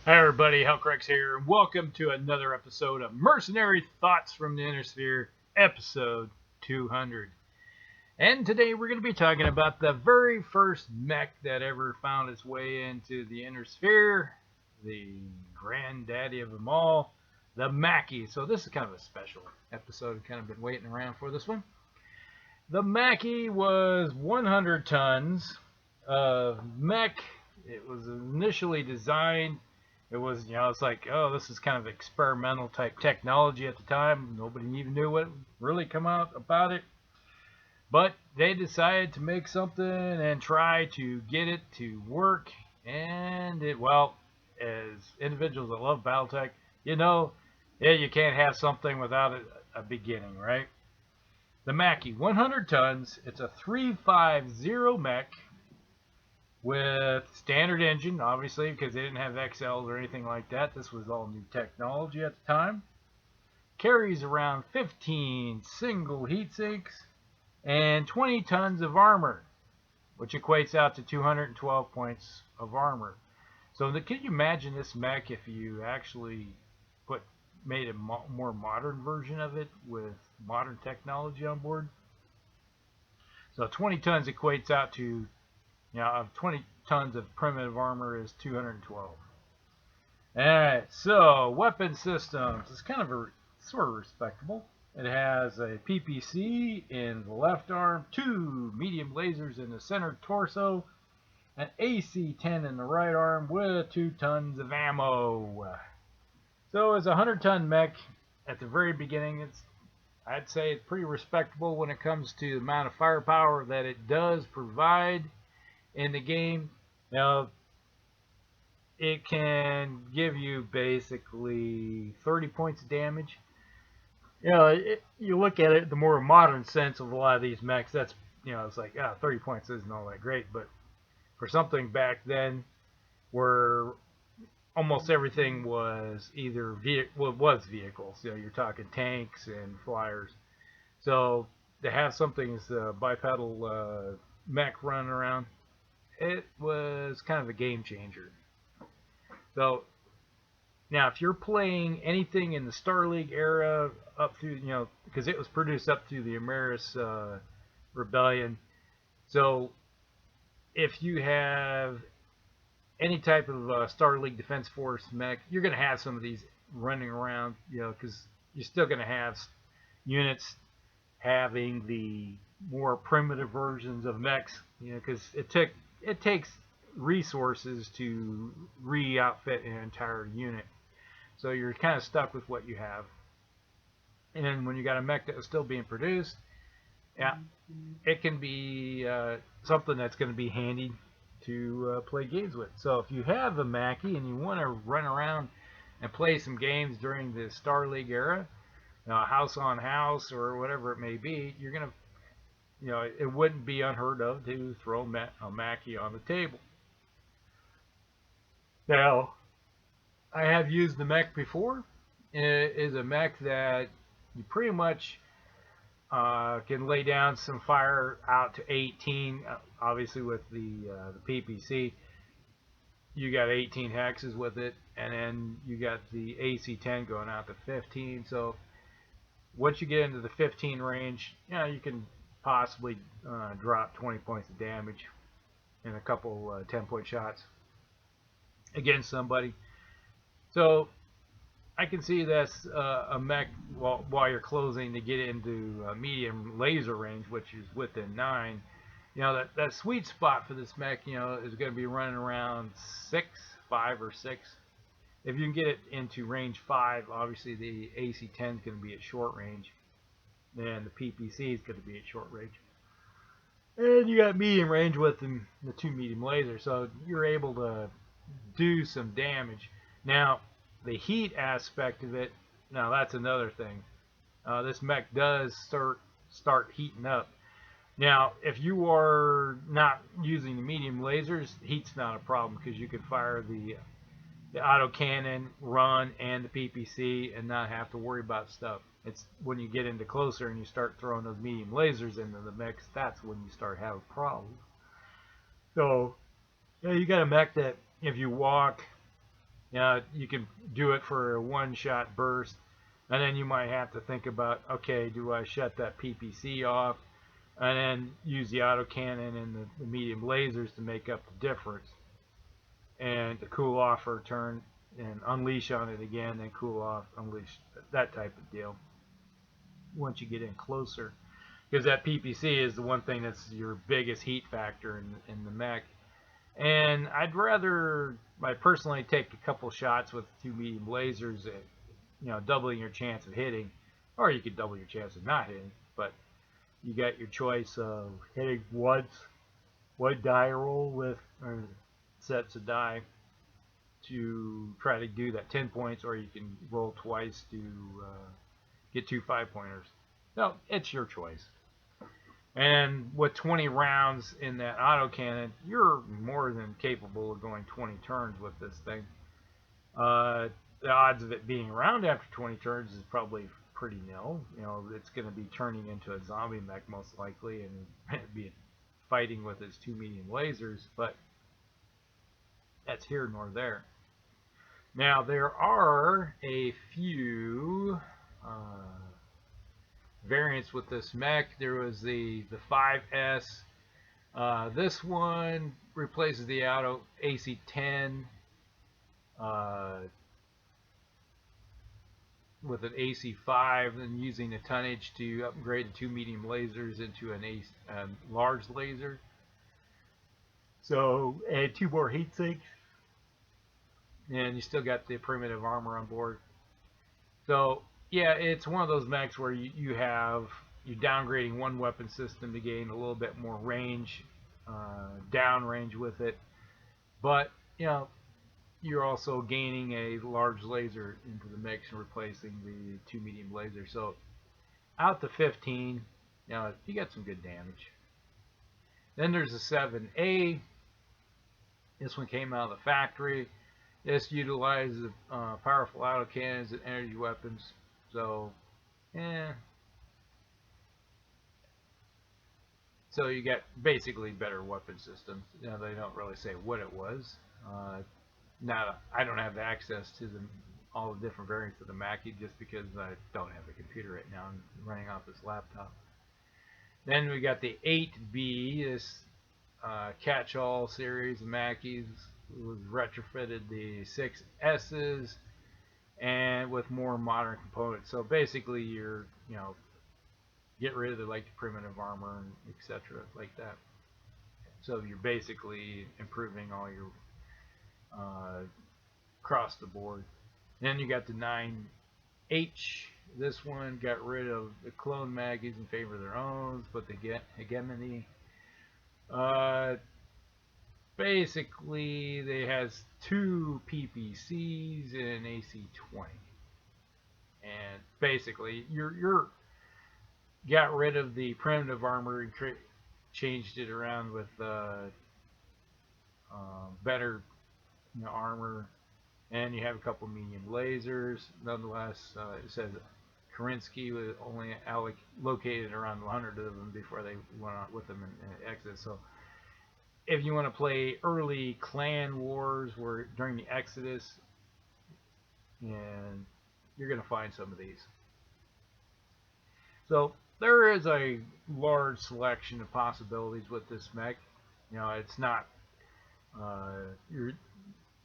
Hi everybody, Hellcrex here, and welcome to another episode of Mercenary Thoughts from the Inner Sphere, episode 200. And today we're going to be talking about the very first mech that ever found its way into the Inner Sphere, the granddaddy of them all, the Mackie. So this is kind of a special episode. I've kind of been waiting around for this one. The Mackie was 100 tons of mech. It was initially designed. It was, it's like, oh, this is kind of experimental type technology at the time. Nobody even knew what really come out about it. But they decided to make something and try to get it to work. And as individuals that love Battletech, you can't have something without a beginning, right? The Mackie, 100 tons. It's a 350 mech with standard engine, obviously, because they didn't have XLs or anything like that. This was all new technology at the time. Carries around 15 single heat sinks and 20 tons of armor, which equates out to 212 points of armor. So can you imagine this mech if you actually made a more modern version of it with modern technology on board? So 20 tons equates out to, of 20 tons of primitive armor is 212. Alright, so weapon systems. It's kind of sort of respectable. It has a PPC in the left arm, 2 medium lasers in the center torso, an AC-10 in the right arm with 2 tons of ammo. So it's a 100-ton mech. At the very beginning, I'd say it's pretty respectable when it comes to the amount of firepower that it does provide in the game. Now, it can give you basically 30 points of damage. You look at it, the more modern sense of a lot of these mechs, that's, it's like, 30 points isn't all that great. But for something back then where almost everything was either vehicles. You're talking tanks and flyers. So to have something as a bipedal mech running around, it was kind of a game changer. So now, if you're playing anything in the Star League era up through, because it was produced up through the Ameris Rebellion, so if you have any type of Star League Defense Force mech, you're going to have some of these running around, because you're still going to have units having the more primitive versions of mechs, because it takes resources to re-outfit an entire unit. So you're kind of stuck with what you have. And when you got a mech that is still being produced, it can be something that's going to be handy to play games with. So if you have a Mackie and you want to run around and play some games during the Star League era, house on house or whatever it may be, you're going to, it wouldn't be unheard of to throw a Mackie on the table. Now, I have used the mech before. It is a mech that you pretty much can lay down some fire out to 18. Obviously, with the PPC, you got 18 hexes with it, and then you got the AC-10 going out to 15. So once you get into the 15 range, you can possibly drop 20 points of damage in a couple 10-point shots against somebody. So I can see that's a mech while you're closing to get into medium laser range, which is within 9. That sweet spot for this mech, is going to be running around 5 or 6. If you can get it into range 5, obviously the AC-10 is going to be at short range, and the PPC is going to be at short range. And you got medium range with the 2 medium lasers, so you're able to do some damage. Now, the heat aspect of it, now that's another thing. This mech does start heating up. Now, if you are not using the medium lasers, heat's not a problem because you can fire the autocannon, run, and the PPC and not have to worry about stuff. It's when you get into closer and you start throwing those medium lasers into the mix, that's when you start having problems. So, you got a mech that if you walk You can do it for a one-shot burst, and then you might have to think about, okay, do I shut that PPC off, and then use the autocannon and the medium lasers to make up the difference, and to cool off for a turn, and unleash on it again, then cool off, unleash, that type of deal. Once you get in closer, because that PPC is the one thing that's your biggest heat factor in the mech. And I personally take a couple shots with 2 medium lasers, at, doubling your chance of hitting, or you could double your chance of not hitting. But you got your choice of hitting one die roll with or sets of die to try to do that 10 points, or you can roll twice to get 2 5-pointers. No, it's your choice. And with 20 rounds in that autocannon, you're more than capable of going 20 turns with this thing. The odds of it being around after 20 turns is probably pretty nil. It's going to be turning into a zombie mech most likely and be fighting with its 2 medium lasers, but that's here nor there. Now, there are a few variants with this mech. There was the 5S. This one replaces the auto AC-10 with an AC-5, and using the tonnage to upgrade the 2 medium lasers into a large laser. So add 2 more heat sinks, and you still got the primitive armor on board. So yeah, it's one of those mechs where you're downgrading one weapon system to gain a little bit more range, down range with it, but you're also gaining a large laser into the mix and replacing the 2 medium lasers. So out to 15, you got some good damage. Then there's the 7A. This one came out of the factory. This utilizes powerful autocannons and energy weapons. So, So you get basically better weapon systems. They don't really say what it was. Now, I don't have access to all the different variants of the Mackie just because I don't have a computer right now. I'm running off this laptop. Then we got the 8B, this catch-all series of Mackies. Was retrofitted the 6S's and with more modern components. So basically, you're get rid of the primitive armor and etc. like that. So you're basically improving all your across the board. Then you got the 9H. This one got rid of the clone Mackies in favor of their own, but the hegemony. Basically, they has 2 PPCs and an AC-20, and basically you're got rid of the primitive armor and changed it around with better armor, and you have a couple medium lasers. Nonetheless, it says Kerensky was only located around 100 of them before they went out with them and exit. So if you want to play early clan wars during the Exodus, and you're going to find some of these. So there is a large selection of possibilities with this mech. It's not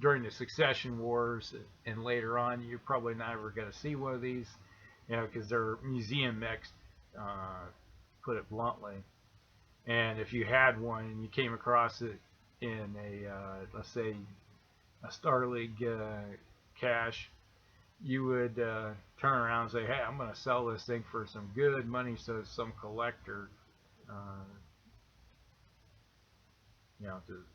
during the succession wars and later on, you're probably never going to see one of these, because they're museum mechs, put it bluntly. And if you had one and you came across it in let's say, a Star League cache, you would turn around and say, hey, I'm going to sell this thing for some good money so some collector,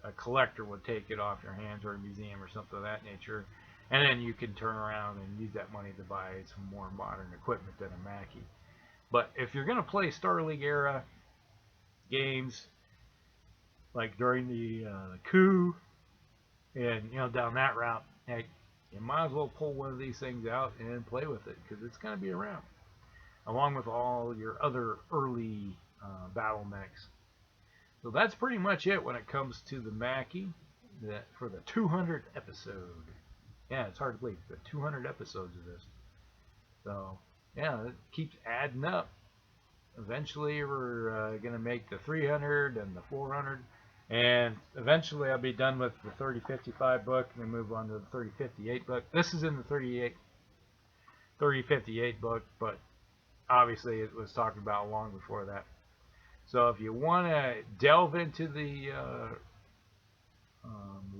a collector would take it off your hands, or a museum or something of that nature. And then you can turn around and use that money to buy some more modern equipment than a Mackie. But if you're going to play Star League era games, like during the coup, and down that route, heck, you might as well pull one of these things out and play with it, because it's going to be around, along with all your other early Battlemechs. So that's pretty much it when it comes to the Mackie for the 200th episode. Yeah, it's hard to believe, but 200 episodes of this. So, yeah, it keeps adding up. Eventually, we're going to make the 300 and the 400. And eventually, I'll be done with the 3055 book and then move on to the 3058 book. This is in the 3058 book, but obviously, it was talked about long before that. So, if you want to delve into the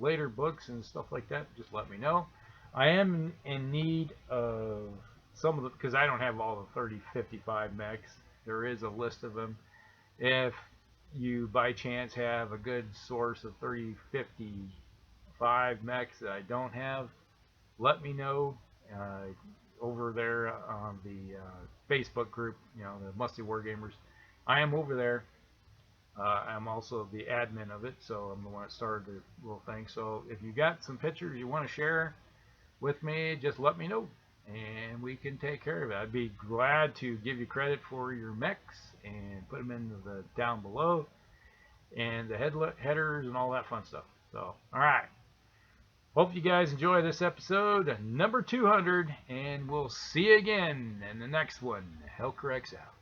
later books and stuff like that, just let me know. I am in need of some of the, because I don't have all the 3055 mechs. There is a list of them. If you by chance have a good source of 3055 mechs that I don't have, let me know over there on the Facebook group, you know, the Musty Wargamers. I am over there. I'm also the admin of it, so I'm the one that started the little thing. So if you got some pictures you want to share with me, just let me know, and we can take care of it. I'd be glad to give you credit for your mechs and put them in the down below, and the headers and all that fun stuff. So, all right. Hope you guys enjoy this episode, number 200, and we'll see you again in the next one. Hellcorrects out.